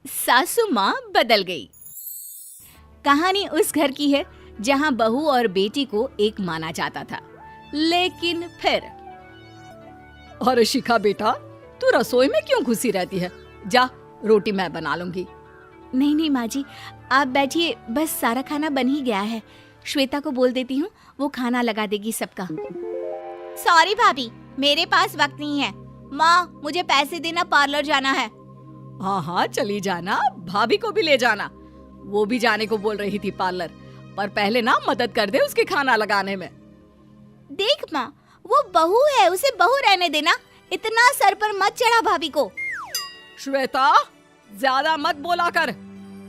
सासू माँ बदल गई। कहानी उस घर की है जहाँ बहू और बेटी को एक माना जाता था, लेकिन फिर अरे शिखा बेटा, तू रसोई में क्यों घुसी रहती है? जा, रोटी मैं बना लूंगी। नहीं नहीं माँ जी, आप बैठिए, बस सारा खाना बन ही गया है। श्वेता को बोल देती हूँ, वो खाना लगा देगी सबका। सॉरी भाभी, मेरे पास वक्त नहीं है। माँ, मुझे पैसे देना, पार्लर जाना है। हाँ हाँ चली जाना, भाभी को भी ले जाना। वो भी जाने को बोल रही थी पार्लर, पर पहले ना मदद कर दे उसके खाना लगाने में। देख माँ, वो बहू है, उसे बहू रहने देना, इतना सर पर मत चढ़ा भाभी को। श्वेता, ज्यादा मत बोला कर।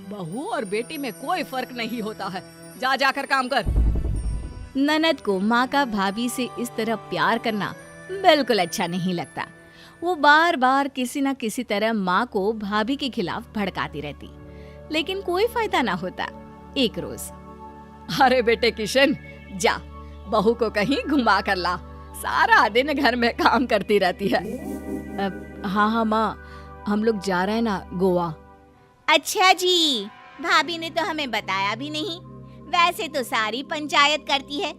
बहू और बेटी में कोई फर्क नहीं होता है। जा जाकर काम कर। ननद को माँ का भाभी से इस तरह प्यार करना बिल्कुल अच्छा नहीं लगता। वो बार बार किसी न किसी तरह माँ को भाभी के खिलाफ भड़काती रहती, लेकिन कोई फायदा ना होता। एक रोज, अरे बेटे किशन, जा बहू को कहीं घुमा कर ला, सारा दिन घर में काम करती रहती है। हाँ हाँ माँ, हम लोग जा रहे हैं ना गोवा। अच्छा जी, भाभी ने तो हमें बताया भी नहीं। वैसे तो सारी पंचायत करती है,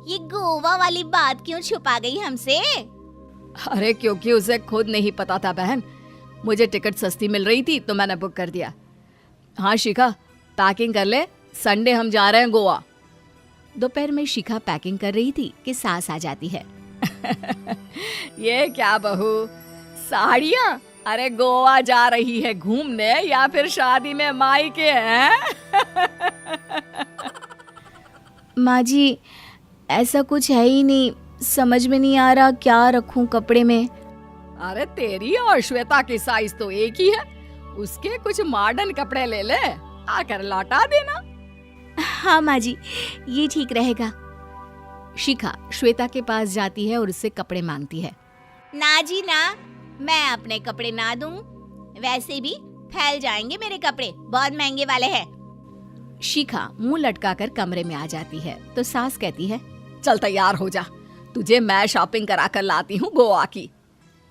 ये गोवा वाली बात क्यों छुपा गई हमसे? अरे क्योंकि उसे खुद नहीं पता था बहन। मुझे टिकट सस्ती मिल रही थी तो मैंने बुक कर दिया। हाँ शिखा, पैकिंग कर ले, संडे हम जा रहे हैं गोवा। दोपहर में शिखा पैकिंग कर रही थी कि सास आ जाती है। ये क्या बहू, साड़ियाँ? अरे गोवा जा रही है घूमने या फिर शादी में मायके हैं? माँ जी, ऐसा कुछ है ही नहीं, समझ में नहीं आ रहा क्या रखूं कपड़े में। अरे तेरी और श्वेता की साइज तो एक ही है, उसके कुछ मॉडर्न कपड़े ले ले, आकर लौटा देना। हाँ माँ जी, ये ठीक रहेगा। शिखा श्वेता के पास जाती है और उससे कपड़े मांगती है। ना जी ना, मैं अपने कपड़े ना दूं, वैसे भी फैल जाएंगे मेरे कपड़े, बहुत महंगे वाले हैं। शिखा मुंह लटकाकर कमरे में आ जाती है तो सास कहती है, चल तैयार हो जा, तुझे मैं शॉपिंग करा कर लाती हूँ गोवा की।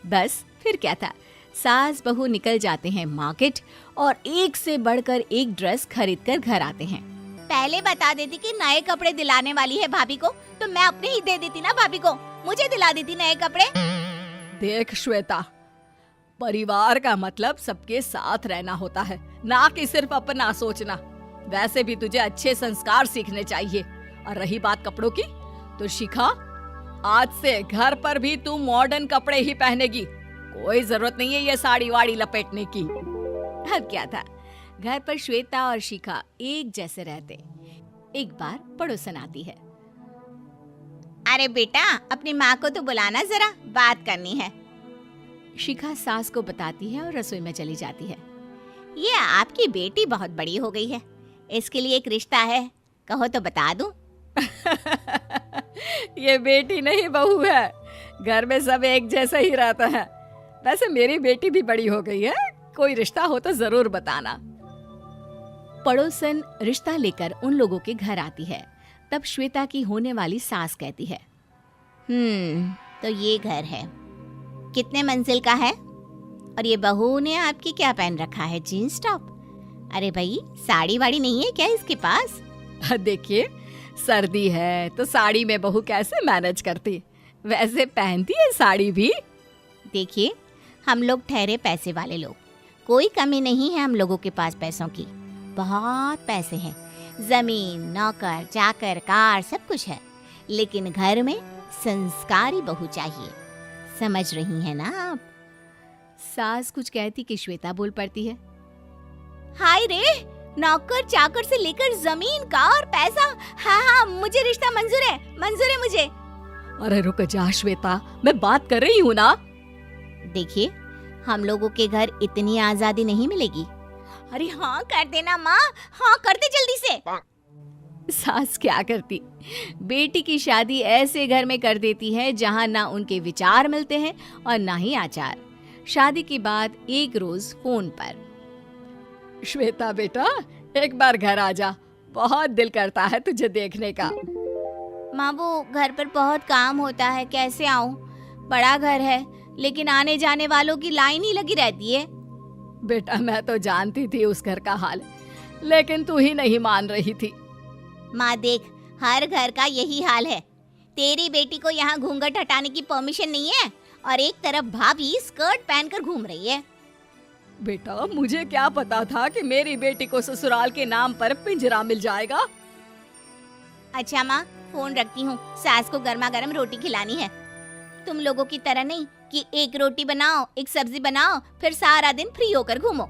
बस फिर क्या था, सास बहू निकल जाते हैं मार्केट और एक से बढ़कर एक ड्रेस खरीद कर घर आते हैं। पहले बता देती कि नए कपड़े दिलाने वाली है भाभी को, तो मैं अपने ही दे देती ना भाभी को, मुझे दिला देती नए कपड़े। देख श्वेता, परिवार का मतलब सबके साथ रहना होता है, ना कि सिर्फ अपना सोचना। वैसे भी तुझे अच्छे संस्कार सीखने चाहिए। और रही बात कपड़ों की, तो शिखा, आज से घर पर भी तू मॉडर्न कपड़े ही पहनेगी। कोई जरूरत नहीं है ये साड़ी वाड़ी लपेटने की। अब क्या था, घर पर श्वेता और शिखा एक जैसे रहते। एक बार पड़ोसन आती है। अरे बेटा, अपनी माँ को तो बुलाना जरा, बात करनी है। शिखा सास को बताती है और रसोई में चली जाती है। ये आपकी बेटी बहुत बड़ी हो गई है, इसके लिए एक रिश्ता है, कहो तो बता दूं। ये बेटी नहीं बहू है, घर में सब एक जैसा ही रहता है। वैसे मेरी बेटी भी बड़ी हो गई है, कोई रिश्ता हो तो जरूर बताना। पड़ोसन रिश्ता लेकर उन लोगों के घर आती है। तब श्वेता की होने वाली सास कहती है, तो ये घर है, कितने मंजिल का है? और ये बहू ने आपकी क्या पहन रखा है, जीन्स टॉप? अरे भाई, साड़ी वाड़ी नहीं है क्या इसके पास? देखिए, सर्दी है तो साड़ी में बहू कैसे मैनेज करती, वैसे पहनती है साड़ी भी। देखिए, हम लोग ठहरे पैसे वाले लोग, कोई कमी नहीं है हम लोगों के पास पैसों की, बहुत पैसे हैं, जमीन, नौकर चाकर, कार, सब कुछ है, लेकिन घर में संस्कारी बहू चाहिए। समझ रही हैं ना आप? सास कुछ कहती कि श्वेता बोल पड़ती है, हाय रे, नौकर चाकर से लेकर जमीन, कार, पैसा, हाँ हाँ, मुझे रिश्ता मंजूर है, मंजूर है मुझे। अरे रुक जा श्वेता, मैं बात कर रही हूँ ना। देखिए, हम लोगों के घर इतनी आजादी नहीं मिलेगी। अरे हाँ कर देना माँ, हाँ कर दे जल्दी से। सास क्या करती, बेटी की शादी ऐसे घर में कर देती है जहाँ ना उनके विचार मिलते हैं और ना ही आचार। शादी के बाद एक रोज फोन पर, श्वेता बेटा, एक बार घर आ जा, बहुत दिल करता है तुझे देखने का। माँ, वो घर पर बहुत काम होता है, कैसे आऊँ? बड़ा घर है, लेकिन आने जाने वालों की लाइन ही लगी रहती है। बेटा मैं तो जानती थी उस घर का हाल, लेकिन तू ही नहीं मान रही थी। माँ देख, हर घर का यही हाल है। तेरी बेटी को यहाँ घूंघट हटाने की परमिशन नहीं है और एक तरफ भाभी स्कर्ट पहनकर घूम रही है। बेटा मुझे क्या पता था कि मेरी बेटी को ससुराल के नाम पर पिंजरा मिल जाएगा। अच्छा माँ, फोन रखती हूँ, सास को गर्मा गर्म रोटी खिलानी है। तुम लोगों की तरह नहीं कि एक रोटी बनाओ, एक सब्जी बनाओ, फिर सारा दिन फ्री होकर घूमो।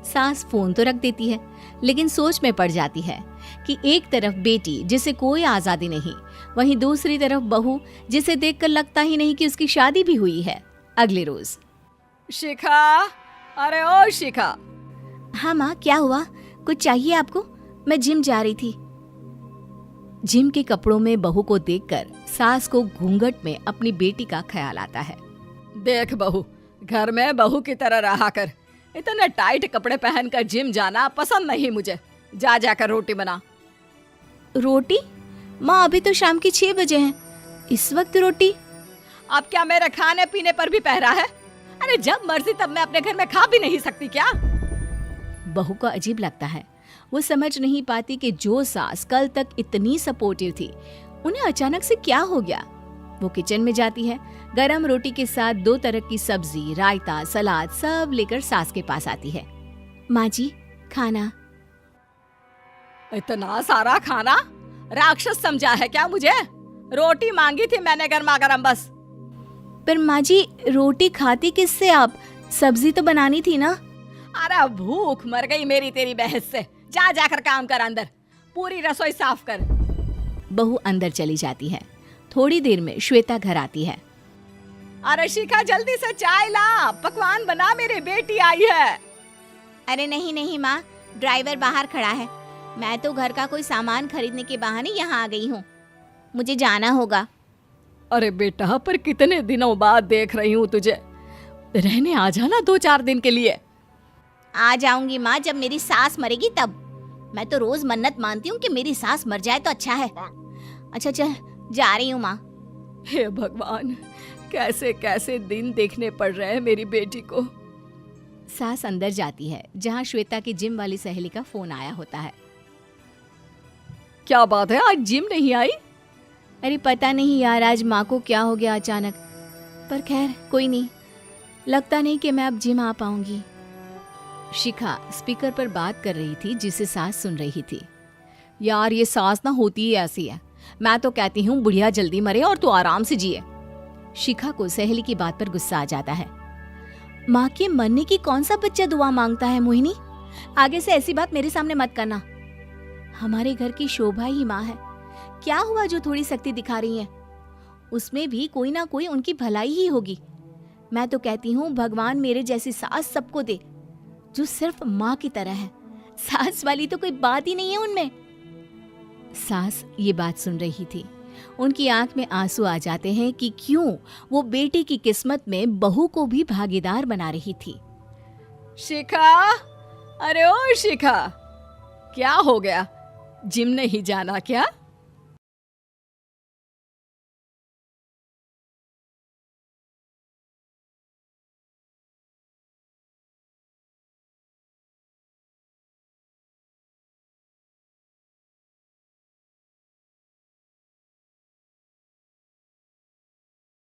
सास फोन तो रख देती है, लेकिन सोच में पड़ जाती है कि एक तरफ बेटी जिसे कोई आजादी नहीं, वहीं दूसरी तरफ बहू जिसे देखकर लगता ही नहीं कि उसकी शादी भी हुई है। अगले रोज। शिखा, अरे ओ शिखा। हाँ माँ, क्या हुआ? कुछ चाहिए आपको? मैं जिम जा रही थी। जिम के कपड़ों में बहू को देखकर सास को घूंघट में अपनी बेटी का ख्याल आता है। देख बहू, घर में बहू की तरह रहा कर। इतने टाइट कपड़े पहनकर जिम जाना पसंद नहीं मुझे। जा जाकर रोटी बना। रोटी? माँ अभी तो शाम के 6 बजे हैं, इस वक्त रोटी? अब क्या मेरे खाने पीने पर भी पहरा है? अरे जब मर्जी तब मैं अपने घर में खा भी नहीं सकती क्या? बहू को अजीब लगता है। वो समझ नहीं पाती कि जो सास कल तक इतनी सपोर्टिव थी, उन्हें अचानक से क्या हो गया। वो किचन में जाती है, गरम रोटी के साथ 2 तरह की सब्जी, रायता, सलाद सब लेकर सास के पास आती है। माँ जी, खाना। इतना सारा खाना? राक्षस समझा है क्या मुझे? रोटी मांगी थी मैंने गर्मा गर्म बस। पर माँ जी, रोटी खाती किससे आप? सब्जी तो बनानी थी ना। अरे भूख मर गई मेरी तेरी बहस से। जा जाकर काम कर, अंदर पूरी रसोई साफ कर। बहू अंदर चली जाती है। थोड़ी देर में श्वेता घर आती है। अरे शिखा जल्दी से चाय ला, पकवान बना, मेरी बेटी आई है। अरे नहीं नहीं माँ, ड्राइवर बाहर खड़ा है। मैं तो घर का कोई सामान खरीदने के बहाने यहाँ आ गई हूँ, मुझे जाना होगा। अरे बेटा, पर कितने दिनों बाद देख रही हूँ तुझे, रहने आ जाना 2-4 दिन के लिए। आ जाऊंगी माँ, जब मेरी सास मरेगी तब। मैं तो रोज मन्नत मानती हूँ कि मेरी सास मर जाए तो अच्छा है। अच्छा चल, जा रही हूँ माँ। हे भगवान, कैसे कैसे दिन देखने पड़ रहे हैं मेरी बेटी को। सास अंदर जाती है, जहाँ श्वेता की जिम वाली सहेली का फोन आया होता है। क्या बात है, आज जिम नहीं आई? अरे पता नहीं यार, आज माँ को क्या हो गया अचानक। पर खैर कोई नहीं, लगता नहीं कि मैं अब जिम आ पाऊंगी। शिखा स्पीकर पर बात कर रही थी, जिसे सास सुन रही थी। यार ये सास ना होती ही ऐसी है। मैं तो कहती हूँ बुढ़िया जल्दी मरे और तू आराम से जिए। शिखा को सहेली की बात पर गुस्सा आ जाता है। माँ के मरने की कौन सा बच्चा दुआ मांगता है मोहिनी? आगे से ऐसी बात मेरे सामने मत करना। हमारे घर की शोभा ही माँ है। क्या हुआ जो थोड़ी सख्ती दिखा रही है? उसमें भी कोई ना कोई उनकी भलाई ही होगी। मैं तो कहती हूँ भगवान मेरे जैसी सास सबको दे, जो सिर्फ माँ की तरह है। सास वाली तो कोई बात ही नहीं है उनमें। सास ये बात सुन रही थी। उनकी आंख में आंसू आ जाते हैं कि क्यों वो बेटी की किस्मत में बहू को भी भागीदार बना रही थी। शिखा, अरे ओ शिखा, क्या हो गया? जिम नहीं जाना क्या?